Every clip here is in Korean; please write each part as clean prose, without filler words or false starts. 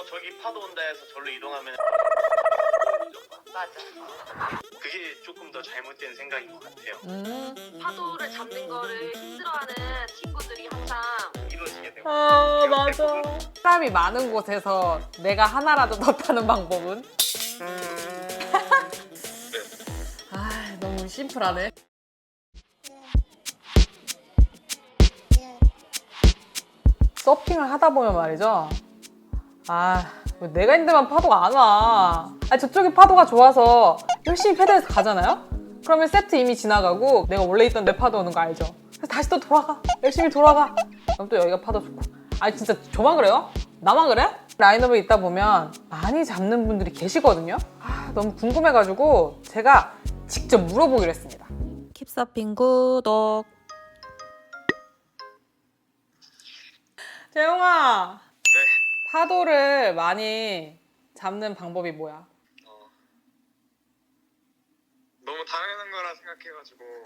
저기 파도 온다 해서 절로 이동하면 맞아. 그게 조금 더 잘못된 생각인 것 같아요. 파도를 잡는 거를 힘들어하는 친구들이 항상 이루어지게 되고. 아, 맞아. 사람이 많은 곳에서 내가 하나라도 더 타는 방법은? 아, 너무 심플하네. 서핑을 하다 보면 말이죠. 아, 왜 내가 힘들면 파도가 안 와. 아니, 저쪽이 파도가 좋아서 열심히 페달해서 가잖아요? 그러면 세트 이미 지나가고 내가 원래 있던 내 파도 오는 거 알죠? 그래서 다시 또 돌아가. 열심히 돌아가. 그럼 또 여기가 파도 좋고. 아니, 진짜 저만 그래요? 나만 그래? 라인업에 있다 보면 많이 잡는 분들이 계시거든요? 아, 너무 궁금해가지고 제가 직접 물어보기로 했습니다. 킵서핑 구독. 재용아, 네. 파도를 많이 잡는 방법이 뭐야? 너무 당연한 거라 생각해가지고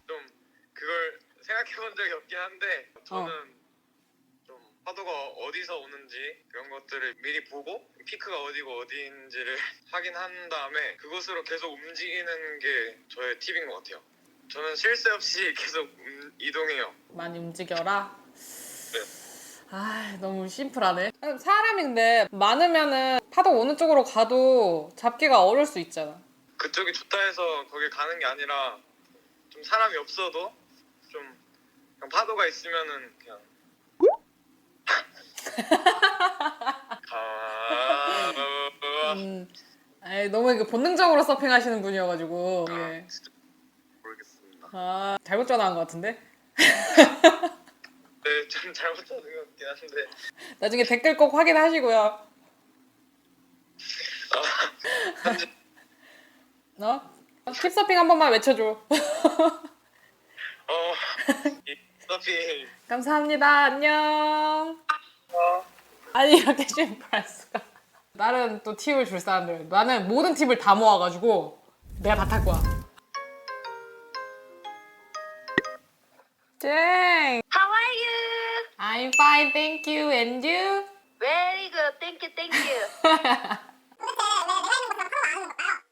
좀 그걸 생각해본 적이 없긴 한데 저는 좀 파도가 어디서 오는지 그런 것들을 미리 보고 피크가 어디고 어디인지를 확인한 다음에 그곳으로 계속 움직이는 게 저의 팁인 것 같아요. 저는 쉴 새 없이 계속 이동해요. 많이 움직여라? 네. 아, 너무 심플하네. 사람이 근데 많으면은 파도 오는 쪽으로 가도 잡기가 어려울 수 있잖아. 그쪽이 좋다 해서 거길 가는 게 아니라 좀 사람이 없어도 좀 그냥 파도가 있으면은 그냥 에이, 너무 이게 본능적으로 서핑하시는 분이어가지고 이게. 진짜 모르겠습니다. 아, 잘못 전화한 것 같은데? 네, 좀 잘못한 것 같긴 한데 나중에 댓글 꼭 확인하시고요. 킵서핑 한 번만 외쳐줘. 이 서핑 감사합니다. 안녕. 아니, 이렇게 심플할 수가. 나는 또 팁을 줄 사람들. 나는 모든 팁을 다 모아가지고 내가 다 탈 거야. 쨍. How are you? I'm fine, thank you. And you? Very good. Thank you. Thank you.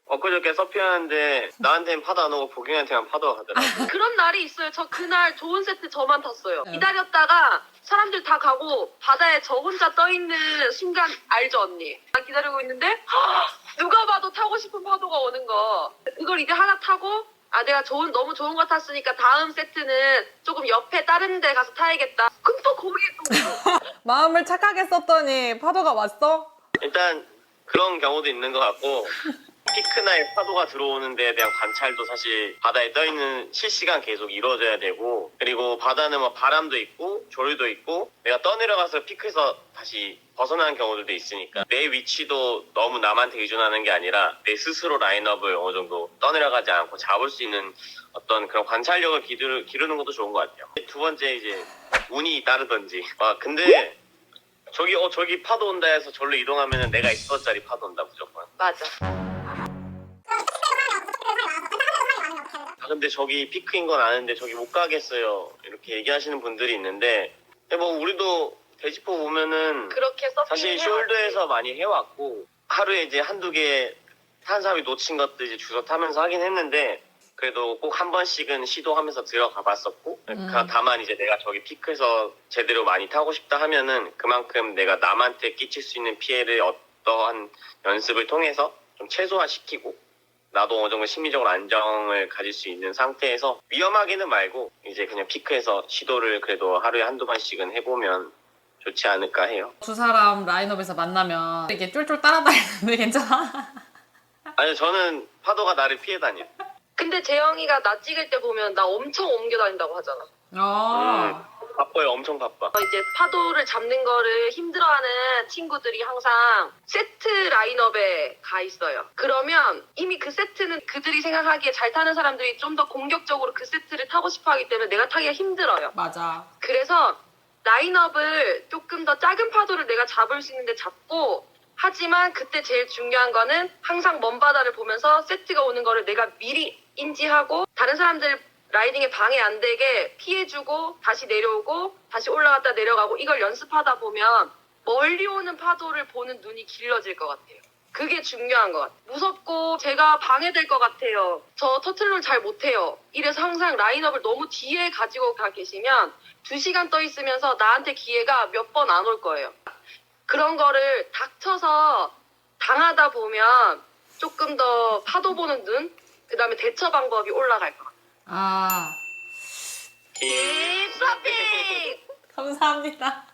엊그저께 서핑하는데 나한테는 파도 안 오고 보경이한테만 파도가 가더라고. 그런 날이 있어요. 저 그날 좋은 세트 저만 탔어요. 기다렸다가 사람들 다 가고 바다에 저 혼자 떠있는 순간 알죠, 언니? 나 기다리고 있는데 누가 봐도 타고 싶은 파도가 오는 거. 그걸 이제 하나 타고 내가 너무 좋은 거 탔으니까 다음 세트는 조금 옆에 다른 데 가서 타야겠다. 그럼 또 거기에 또 마음을 착하게 썼더니 파도가 왔어? 일단 그런 경우도 있는 것 같고 피크나의 파도가 들어오는 데에 대한 관찰도 사실 바다에 떠있는 실시간 계속 이루어져야 되고, 그리고 바다는 뭐 바람도 있고 조류도 있고 내가 떠내려가서 피크에서 다시 벗어나는 경우들도 있으니까 내 위치도 너무 남한테 의존하는 게 아니라 내 스스로 라인업을 어느 정도 떠내려가지 않고 잡을 수 있는 어떤 그런 관찰력을 기르는 것도 좋은 것 같아요. 두 번째 이제 운이 따르든지. 근데 저기 파도 온다 해서 절로 이동하면 내가 있었짜리 파도 온다 무조건. 맞아. 근데 저기 피크인 건 아는데 저기 못 가겠어요 이렇게 얘기하시는 분들이 있는데, 뭐 우리도 대지포 보면은 그렇게 서핑 사실 숄더에서 많이 해왔고 하루에 이제 한두 개 타는 사람이 놓친 것들 이제 주워 타면서 하긴 했는데 그래도 꼭 한 번씩은 시도하면서 들어가 봤었고, 다만 이제 내가 저기 피크에서 제대로 많이 타고 싶다 하면은 그만큼 내가 남한테 끼칠 수 있는 피해를 어떠한 연습을 통해서 좀 최소화시키고 나도 어느 정도 심리적으로 안정을 가질 수 있는 상태에서 위험하기는 말고 이제 그냥 피크에서 시도를 그래도 하루에 한두 번씩은 해보면 좋지 않을까 해요. 두 사람 라인업에서 만나면 이렇게 쫄쫄 따라다니는데 괜찮아? 아니, 저는 파도가 나를 피해 다녀. 근데 재영이가 나 찍을 때 보면 나 엄청 옮겨 다닌다고 하잖아. 바빠요. 엄청 바빠. 이제 파도를 잡는 거를 힘들어하는 친구들이 항상 세트 라인업에 가 있어요. 그러면 이미 그 세트는 그들이 생각하기에 잘 타는 사람들이 좀 더 공격적으로 그 세트를 타고 싶어 하기 때문에 내가 타기가 힘들어요. 맞아. 그래서 라인업을 조금 더 작은 파도를 내가 잡을 수 있는데 잡고, 하지만 그때 제일 중요한 거는 항상 먼 바다를 보면서 세트가 오는 거를 내가 미리 인지하고 다른 사람들 라이딩에 방해 안 되게 피해주고 다시 내려오고 다시 올라갔다 내려가고 이걸 연습하다 보면 멀리 오는 파도를 보는 눈이 길러질 것 같아요. 그게 중요한 것 같아요. 무섭고 제가 방해될 것 같아요. 저 터틀롤 잘 못해요. 이래서 항상 라인업을 너무 뒤에 가지고 가 계시면 2시간 떠 있으면서 나한테 기회가 몇 번 안 올 거예요. 그런 거를 닥쳐서 당하다 보면 조금 더 파도 보는 눈, 그 다음에 대처 방법이 올라갈 것 같아요. 아, 딥서핑! 감사합니다.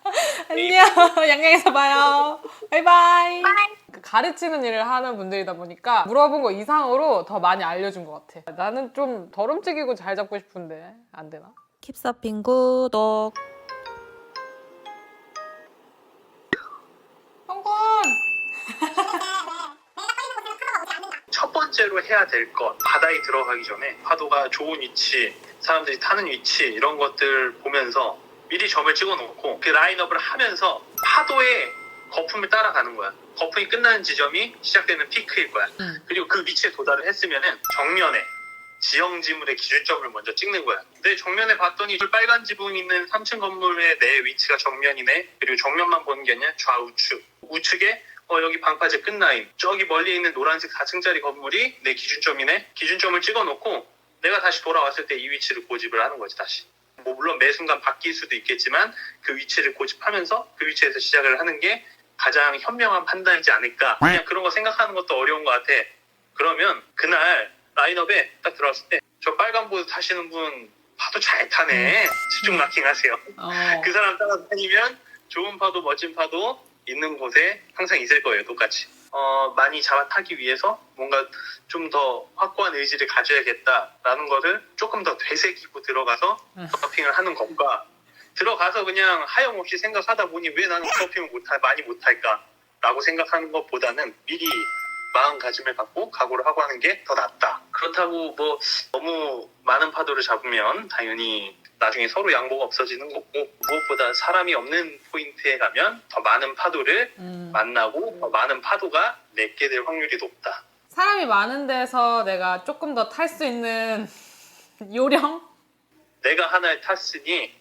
안녕. 양양에서 봐요. 바이바이. 그 가르치는 일을 하는 분들이다 보니까 물어본 거 이상으로 더 많이 알려준 것 같아. 나는 좀 덜 움직이고 잘 잡고 싶은데 안 되나? 킵서핑 구독. 성공! 첫 번째로 해야 될 것, 바다에 들어가기 전에 파도가 좋은 위치, 사람들이 타는 위치 이런 것들 보면서 미리 점을 찍어놓고 그 라인업을 하면서 파도의 거품을 따라가는 거야. 거품이 끝나는 지점이 시작되는 피크일 거야. 그리고 그 위치에 도달을 했으면은 정면에 지형지물의 기준점을 먼저 찍는 거야. 근데 정면에 봤더니 빨간 지붕 있는 3층 건물의 내 위치가 정면이네. 그리고 정면만 보는 게 아니라 좌우측. 우측에 여기 방파제 끝라인. 저기 멀리 있는 노란색 4층짜리 건물이 내 기준점이네. 기준점을 찍어놓고 내가 다시 돌아왔을 때 이 위치를 고집을 하는 거지, 다시. 뭐 물론 매 순간 바뀔 수도 있겠지만 그 위치를 고집하면서 그 위치에서 시작을 하는 게 가장 현명한 판단이지 않을까. 그냥 그런 거 생각하는 것도 어려운 것 같아. 그러면 그날 라인업에 딱 들어왔을 때 저 빨간 보드 타시는 분 파도 잘 타네. 집중 마킹 하세요. 그 사람 따라 다니면 좋은 파도, 멋진 파도 있는 곳에 항상 있을 거예요, 똑같이. 많이 잡아타기 위해서 뭔가 좀 더 확고한 의지를 가져야겠다라는 거를 조금 더 되새기고 들어가서 서핑을 하는 것과 들어가서 그냥 하염없이 생각하다 보니 왜 나는 서핑을 많이 못할까 라고 생각하는 것보다는 미리 마음가짐을 갖고 각오를 하고 하는 게 더 낫다. 그렇다고 뭐 너무 많은 파도를 잡으면 당연히 나중에 서로 양보가 없어지는 거고, 무엇보다 사람이 없는 포인트에 가면 더 많은 파도를 만나고 더 많은 파도가 내게 될 확률이 높다. 사람이 많은 데서 내가 조금 더 탈 수 있는 요령? 내가 하나를 탔으니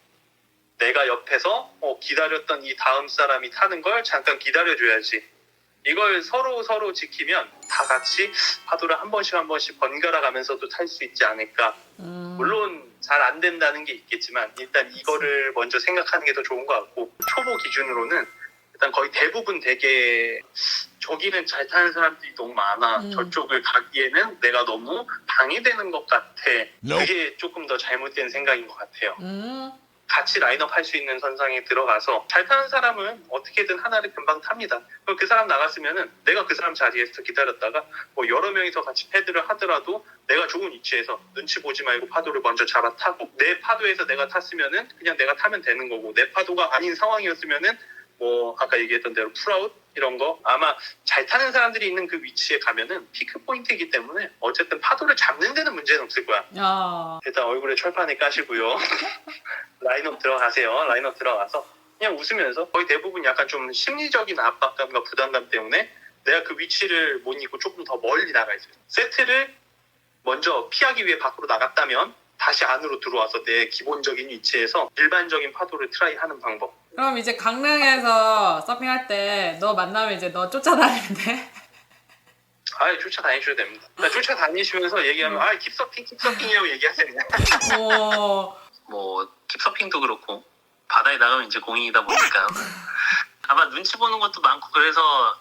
내가 옆에서 기다렸던 이 다음 사람이 타는 걸 잠깐 기다려줘야지. 이걸 서로 지키면 다 같이 파도를 한 번씩 번갈아 가면서도 탈 수 있지 않을까. 물론 잘 안 된다는 게 있겠지만 일단 이거를 먼저 생각하는 게 더 좋은 것 같고, 초보 기준으로는 일단 거의 대부분 되게 저기는 잘 타는 사람들이 너무 많아. 저쪽을 가기에는 내가 너무 방해되는 것 같아. 그게 조금 더 잘못된 생각인 것 같아요. 같이 라인업 할 수 있는 선상에 들어가서 잘 타는 사람은 어떻게든 하나를 금방 탑니다. 그 사람 나갔으면은 내가 그 사람 자리에서 기다렸다가 뭐 여러 명이서 같이 패드를 하더라도 내가 좋은 위치에서 눈치 보지 말고 파도를 먼저 잡아 타고, 내 파도에서 내가 탔으면은 그냥 내가 타면 되는 거고, 내 파도가 아닌 상황이었으면은 뭐 아까 얘기했던 대로 풀아웃 이런 거, 아마 잘 타는 사람들이 있는 그 위치에 가면은 피크 포인트이기 때문에 어쨌든 파도를 잡는 데는 문제는 없을 거야. 일단 얼굴에 철판을 까시고요. 라인업 들어가세요. 라인업 들어가서 그냥 웃으면서, 거의 대부분 약간 좀 심리적인 압박감과 부담감 때문에 내가 그 위치를 못 잊고 조금 더 멀리 나가 있어요. 세트를 먼저 피하기 위해 밖으로 나갔다면 다시 안으로 들어와서 내 기본적인 위치에서 일반적인 파도를 트라이하는 방법. 그럼 이제 강릉에서 서핑할 때 너 만나면 이제 너 쫓아다니면 돼? 아예 쫓아다니셔도 됩니다. 그러니까 쫓아다니시면서 얘기하면 킵서핑이라고 얘기하세요. 뭐 킵서핑도 그렇고 바다에 나가면 이제 공인이다 보니까 아마 눈치 보는 것도 많고 그래서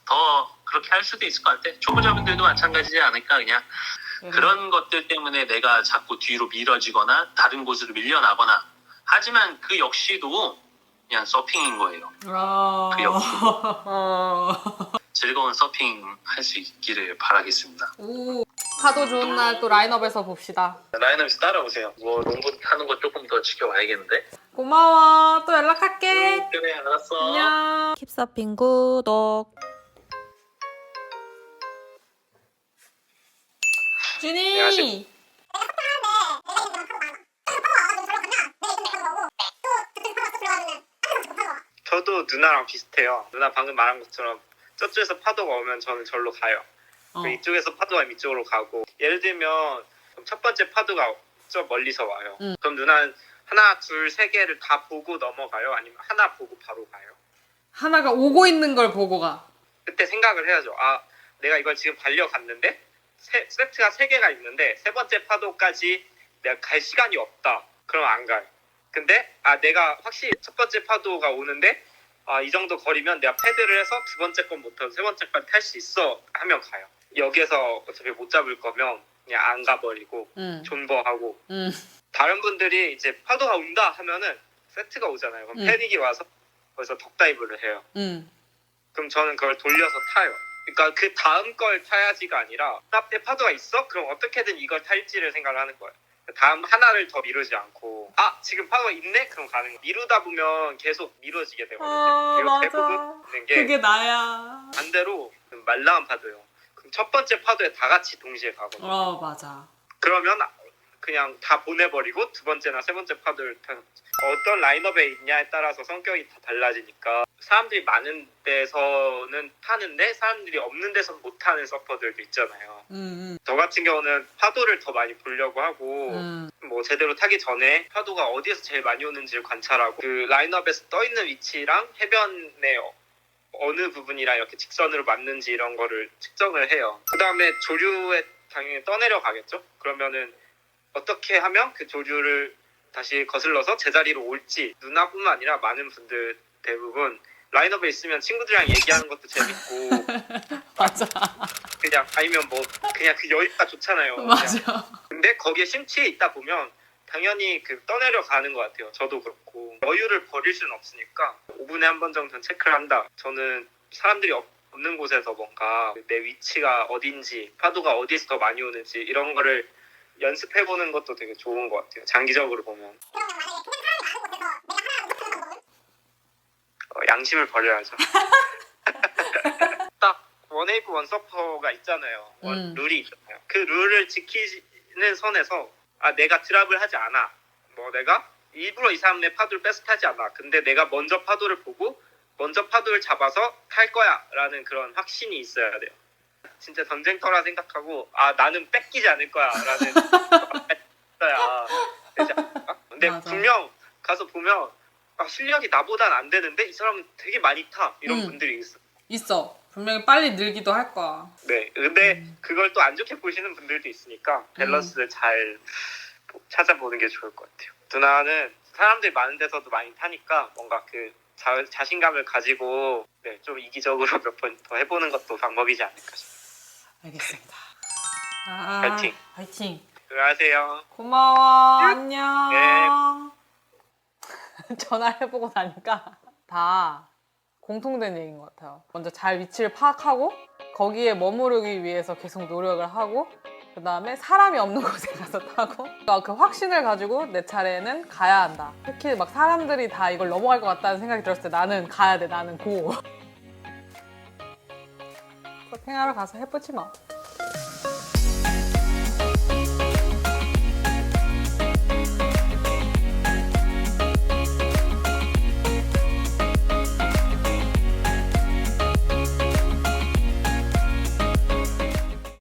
더 그렇게 할 수도 있을 것 같아. 초보자분들도 마찬가지지 않을까. 그냥 그런 것들 때문에 내가 자꾸 뒤로 미뤄지거나 다른 곳으로 밀려나거나, 하지만 그 역시도 그냥 서핑인 거예요. 그 역시도 즐거운 서핑 할 수 있기를 바라겠습니다. 파도 좋은 날 또 라인업에서 봅시다. 라인업에서 따라오세요. 뭐 롱보드 타는 거 조금 더 지켜봐야겠는데. 고마워. 또 연락할게. 그래, 알았어. 안녕. 킵서핑 구독. 준이. 저도 누나랑 비슷해요. 누나 방금 말한 것처럼 저쪽에서 파도가 오면 저는 절로 가요. 그리고 이쪽에서 파도가 이쪽으로 가고, 예를 들면 첫 번째 파도가 저 멀리서 와요. 그럼 누나는 하나, 둘, 세 개를 다 보고 넘어가요? 아니면 하나 보고 바로 가요? 하나가 오고 있는 걸 보고 가. 그때 생각을 해야죠. 아, 내가 이걸 지금 달려갔는데 세트가 3개가 있는데 세 번째 파도까지 내가 갈 시간이 없다. 그럼 안 가요. 근데 내가 확실히 첫 번째 파도가 오는데 이 정도 거리면 내가 패드를 해서 두 번째 건 못 타고 세 번째 건 탈 수 있어 하면 가요. 여기에서 어차피 못 잡을 거면 그냥 안 가버리고 존버하고 다른 분들이 이제 파도가 온다 하면은 세트가 오잖아요. 그럼 패닉이 와서 거기서 덕다이브를 해요. 그럼 저는 그걸 돌려서 타요. 그러니까 그 다음 걸 타야지가 아니라 앞에 파도가 있어? 그럼 어떻게든 이걸 탈지를 생각을 하는 거예요. 다음 하나를 더 미루지 않고 지금 파도가 있네? 그럼 가는 거예요. 미루다 보면 계속 미뤄지게 되거든요. 그리고 맞아. 대부분 있는 게 그게 나야. 반대로 말랑한 파도예요. 그럼 첫 번째 파도에 다 같이 동시에 가거든요. 맞아. 그러면 그냥 다 보내버리고 두 번째나 세 번째 파도를 타는 거죠. 어떤 라인업에 있냐에 따라서 성격이 다 달라지니까 사람들이 많은 데서는 타는데 사람들이 없는 데서는 못 타는 서퍼들도 있잖아요. 저 같은 경우는 파도를 더 많이 보려고 하고 뭐 제대로 타기 전에 파도가 어디에서 제일 많이 오는지를 관찰하고 그 라인업에서 떠있는 위치랑 해변의 어느 부분이랑 이렇게 직선으로 맞는지 이런 거를 측정을 해요. 그 다음에 조류에 당연히 떠내려 가겠죠. 그러면은 어떻게 하면 그 조류를 다시 거슬러서 제자리로 올지 누나뿐만 아니라 많은 분들 대부분 라인업에 있으면 친구들이랑 얘기하는 것도 재밌고 맞아. 그냥 아니면 뭐 그냥 그 여유가 좋잖아요. 맞아. 그냥. 근데 거기에 심취해 있다 보면 당연히 그 떠내려 가는 것 같아요. 저도 그렇고 여유를 버릴 수는 없으니까 5분에 한 번 정도는 체크를 한다. 저는 사람들이 없는 곳에서 뭔가 내 위치가 어딘지 파도가 어디서 더 많이 오는지 이런 거를 연습해보는 것도 되게 좋은 것 같아요. 장기적으로 보면. 양심을 버려야죠. 딱 원웨이브 원서퍼가 있잖아요. 룰이 있잖아요. 그 룰을 지키는 선에서 내가 드랍을 하지 않아. 뭐 내가 일부러 이 사람의 파도를 뺏어 타지 않아. 근데 내가 먼저 파도를 보고 먼저 파도를 잡아서 탈 거야 라는 그런 확신이 있어야 돼요. 진짜 전쟁터라 생각하고 나는 뺏기지 않을 거야 라는 있어야 되지 않을까? 근데 맞아. 분명 가서 보면 실력이 나보단 안 되는데 이 사람은 되게 많이 타 이런 분들이 있어. 있어. 분명히 빨리 늘기도 할 거야. 네, 근데 그걸 또 안 좋게 보시는 분들도 있으니까 밸런스를 잘 찾아보는 게 좋을 것 같아요. 누나는 사람들이 많은 데서도 많이 타니까 뭔가 그 자신감을 가지고 좀 이기적으로 몇 번 더 해보는 것도 방법이지 않을까 싶어요. 알겠습니다. 파이팅. 파이팅. 들어가세요. 고마워. 안녕. 네. 전화해보고 나니까 다 공통된 얘기인 것 같아요. 먼저 잘 위치를 파악하고 거기에 머무르기 위해서 계속 노력을 하고 그 다음에 사람이 없는 곳에 가서 타고 그러니까 그 확신을 가지고 내 차례는 가야 한다. 특히 막 사람들이 다 이걸 넘어갈 것 같다는 생각이 들었을 때 나는 가야 돼. 나는 고. 서핑하러 가서 해보지 뭐.